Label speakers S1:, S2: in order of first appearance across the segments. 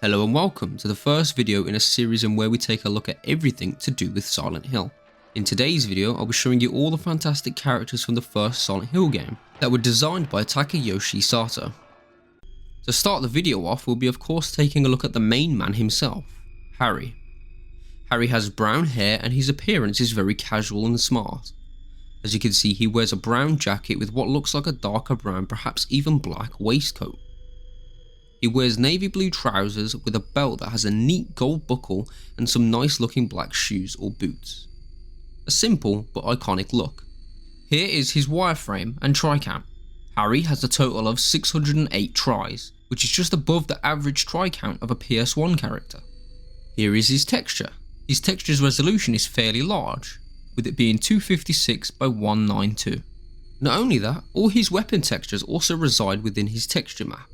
S1: Hello and welcome to the first video in a series in where we take a look at everything to do with Silent Hill. In today's video, I'll be showing you all the fantastic characters from the first Silent Hill game that were designed by Takayoshi Sato. To start the video off, we'll be of course taking a look at the main man himself, Harry. Harry has brown hair and his appearance is very casual and smart. As you can see, he wears a brown jacket with what looks like a darker brown, perhaps even black waistcoat. He wears navy blue trousers with a belt that has a neat gold buckle and some nice looking black shoes or boots. A simple but iconic look. Here is his wireframe and try count. Harry has a total of 608 tries, which is just above the average try count of a PS1 character. Here is his texture. His texture's resolution is fairly large, with it being 256 by 192. Not only that, all his weapon textures also reside within his texture map,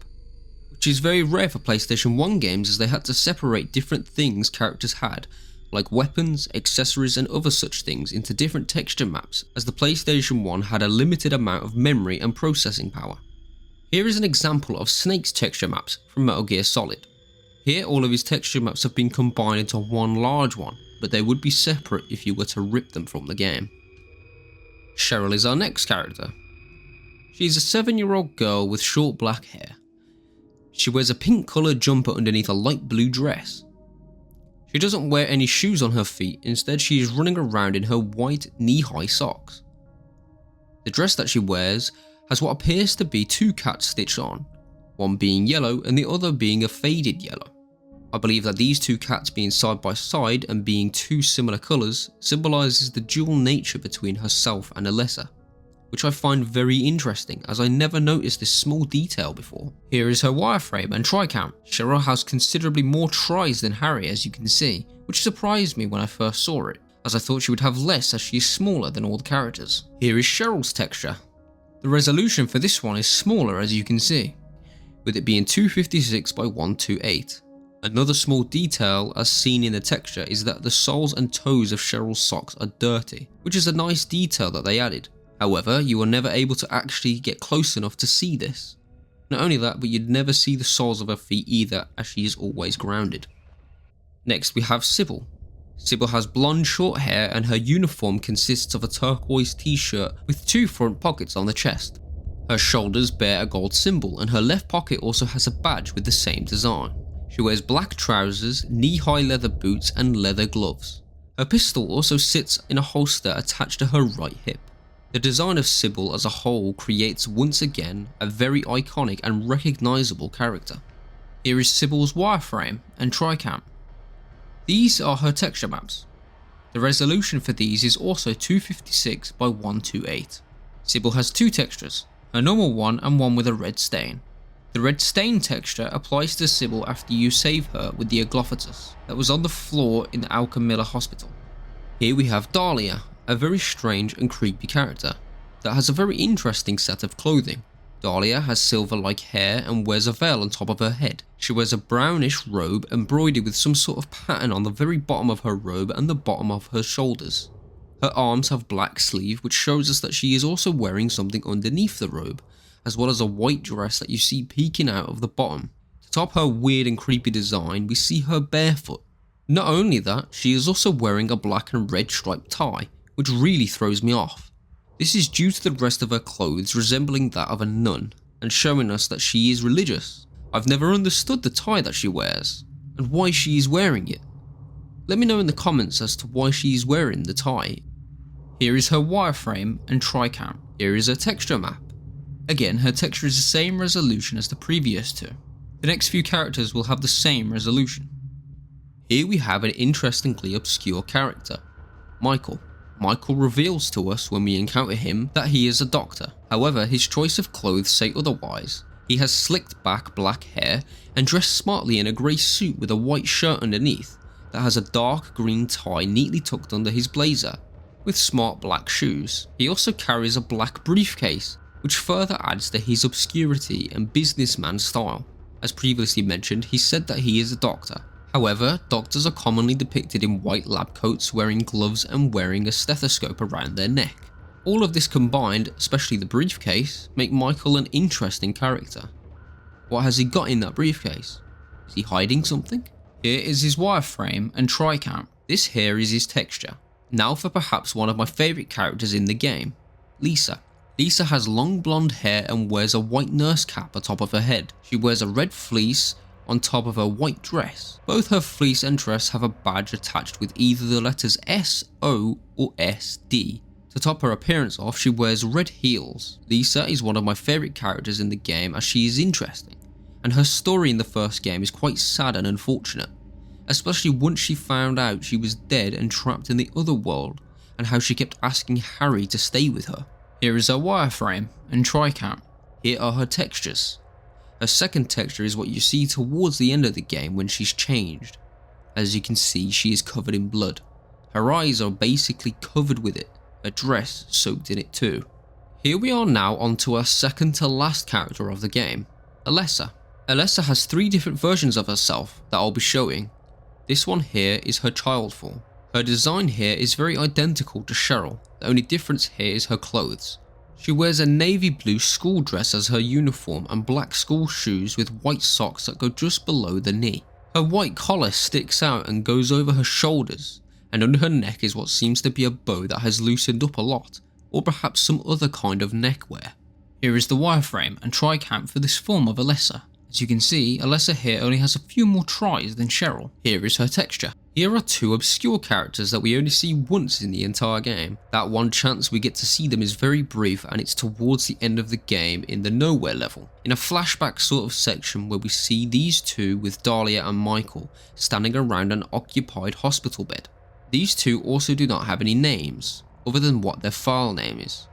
S1: which is very rare for PlayStation 1 games as they had to separate different things characters had, like weapons, accessories and other such things into different texture maps, as the PlayStation 1 had a limited amount of memory and processing power. Here is an example of Snake's texture maps from Metal Gear Solid. Here all of his texture maps have been combined into one large one, but they would be separate if you were to rip them from the game. Cheryl is our next character. She is a 7-year-old girl with short black hair. She wears a pink coloured jumper underneath a light blue dress. She doesn't wear any shoes on her feet, instead she is running around in her white knee-high socks. The dress that she wears has what appears to be two cats stitched on, one being yellow and the other being a faded yellow. I believe that these two cats being side by side and being two similar colours symbolises the dual nature between herself and Alessa, which I find very interesting as I never noticed this small detail before. Here is her wireframe and try count. Cheryl has considerably more tries than Harry, as you can see, which surprised me when I first saw it, as I thought she would have less as she is smaller than all the characters. Here is Cheryl's texture. The resolution for this one is smaller, as you can see, with it being 256 by 128. Another small detail as seen in the texture is that the soles and toes of Cheryl's socks are dirty, which is a nice detail that they added. However, you are never able to actually get close enough to see this. Not only that, but you'd never see the soles of her feet either, as she is always grounded. Next we have Cybil. Cybil has blonde short hair and her uniform consists of a turquoise t-shirt with two front pockets on the chest. Her shoulders bear a gold symbol and her left pocket also has a badge with the same design. She wears black trousers, knee-high leather boots and leather gloves. Her pistol also sits in a holster attached to her right hip. The design of Cybil as a whole creates once again a very iconic and recognisable character. Here is Cybil's wireframe and try count. These are her texture maps. The resolution for these is also 256 by 128. Cybil has two textures, a normal one and one with a red stain. The red stain texture applies to Cybil after you save her with the Aglophatus that was on the floor in the Alchemilla Hospital. Here we have Dahlia, a very strange and creepy character that has a very interesting set of clothing. Dahlia has silver-like hair and wears a veil on top of her head. She wears a brownish robe embroidered with some sort of pattern on the very bottom of her robe and the bottom of her shoulders. Her arms have black sleeve, which shows us that she is also wearing something underneath the robe, as well as a white dress that you see peeking out of the bottom. To top her weird and creepy design, we see her barefoot. Not only that, she is also wearing a black and red striped tie, which really throws me off. This is due to the rest of her clothes resembling that of a nun, and showing us that she is religious. I've never understood the tie that she wears, and why she is wearing it. Let me know in the comments as to why she is wearing the tie. Here is her wireframe and try count. Here is her texture map. Again, her texture is the same resolution as the previous two. The next few characters will have the same resolution. Here we have an interestingly obscure character, Michael. Michael reveals to us when we encounter him that he is a doctor. However, his choice of clothes say otherwise. He has slicked back black hair and dressed smartly in a grey suit with a white shirt underneath that has a dark green tie neatly tucked under his blazer, with smart black shoes. He also carries a black briefcase, which further adds to his obscurity and businessman style. As previously mentioned, he said that he is a doctor. However, doctors are commonly depicted in white lab coats, wearing gloves and wearing a stethoscope around their neck. All of this combined, especially the briefcase, make Michael an interesting character. What has he got in that briefcase? Is he hiding something? Here is his wireframe and tricam. This here is his texture. Now for perhaps one of my favourite characters in the game, Lisa. Lisa has long blonde hair and wears a white nurse cap atop of her head. She wears a red fleece on top of her white dress. Both her fleece and dress have a badge attached with either the letters S, O or S, D. To top her appearance off, she wears red heels. Lisa is one of my favourite characters in the game as she is interesting, and her story in the first game is quite sad and unfortunate, especially once she found out she was dead and trapped in the other world, and how she kept asking Harry to stay with her. Here is her wireframe and tricam. Here are her textures. Her second texture is what you see towards the end of the game when she's changed. As you can see, she is covered in blood. Her eyes are basically covered with it, her dress soaked in it too. Here we are now onto our second to last character of the game, Alessa. Alessa has 3 different versions of herself that I'll be showing. This one here is her child form. Her design here is very identical to Cheryl, the only difference here is her clothes. She wears a navy blue school dress as her uniform and black school shoes with white socks that go just below the knee. Her white collar sticks out and goes over her shoulders, and under her neck is what seems to be a bow that has loosened up a lot, or perhaps some other kind of neckwear. Here is the wireframe and tricam for this form of Alessa. As you can see, Alessa here only has a few more tries than Cheryl. Here is her texture. Here are 2 obscure characters that we only see once in the entire game. That one chance we get to see them is very brief, and it's towards the end of the game in the nowhere level, in a flashback sort of section where we see these 2 with Dahlia and Michael standing around an occupied hospital bed. These 2 also do not have any names, other than what their file name is.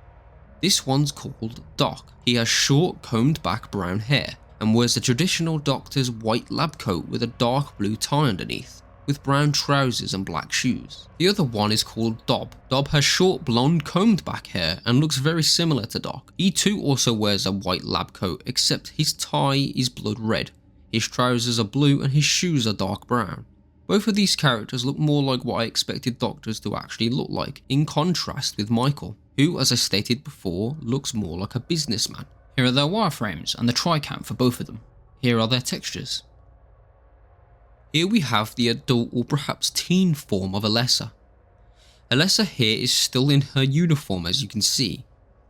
S1: This one's called Doc. He has short combed back brown hair, and wears a traditional doctor's white lab coat with a dark blue tie underneath, with brown trousers and black shoes. The other one is called Dob. Dob has short blonde combed back hair and looks very similar to Doc. He too also wears a white lab coat, except his tie is blood red, his trousers are blue and his shoes are dark brown. Both of these characters look more like what I expected doctors to actually look like, in contrast with Michael, who, as I stated before, looks more like a businessman. Here are their wireframes and the tricam for both of them. Here are their textures. Here we have the adult or perhaps teen form of Alessa. Alessa here is still in her uniform, as you can see.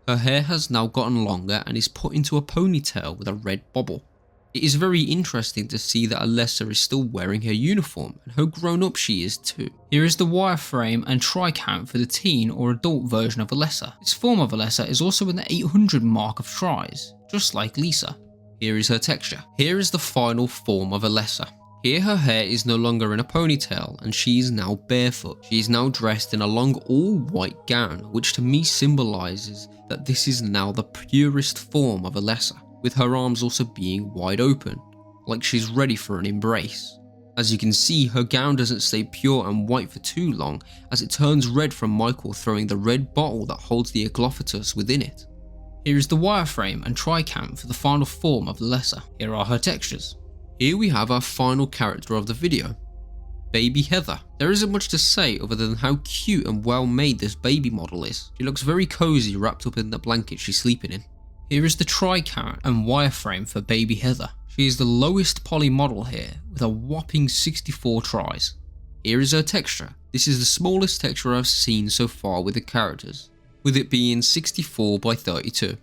S1: Her hair has now gotten longer and is put into a ponytail with a red bobble. It is very interesting to see that Alessa is still wearing her uniform and how grown up she is too. Here is the wireframe and tricam for the teen or adult version of Alessa. This form of Alessa is also in the 800 mark of tries, just like Lisa. Here is her texture. Here is the final form of Alessa. Here her hair is no longer in a ponytail and she is now barefoot. She is now dressed in a long all white gown, which to me symbolises that this is now the purest form of Alessa, with her arms also being wide open, like she's ready for an embrace. As you can see, her gown doesn't stay pure and white for too long, as it turns red from Michael throwing the red bottle that holds the Aglophithus within it. Here is the wireframe and tricam for the final form of Alessa. Here are her textures. Here we have our final character of the video, Baby Heather. There isn't much to say other than how cute and well made this baby model is. She looks very cozy wrapped up in the blanket she's sleeping in. Here is the tricam and wireframe for Baby Heather. She is the lowest poly model here with a whopping 64 tries. Here is her texture. This is the smallest texture I've seen so far with the characters, with it being 64 by 32.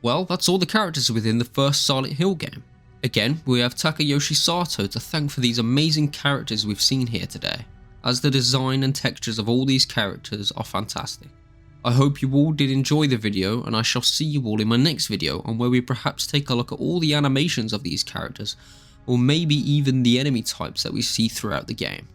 S1: Well, that's all the characters within the first Silent Hill game. Again, we have Takayoshi Sato to thank for these amazing characters we've seen here today, as the design and textures of all these characters are fantastic. I hope you all did enjoy the video, and I shall see you all in my next video on where we perhaps take a look at all the animations of these characters, or maybe even the enemy types that we see throughout the game.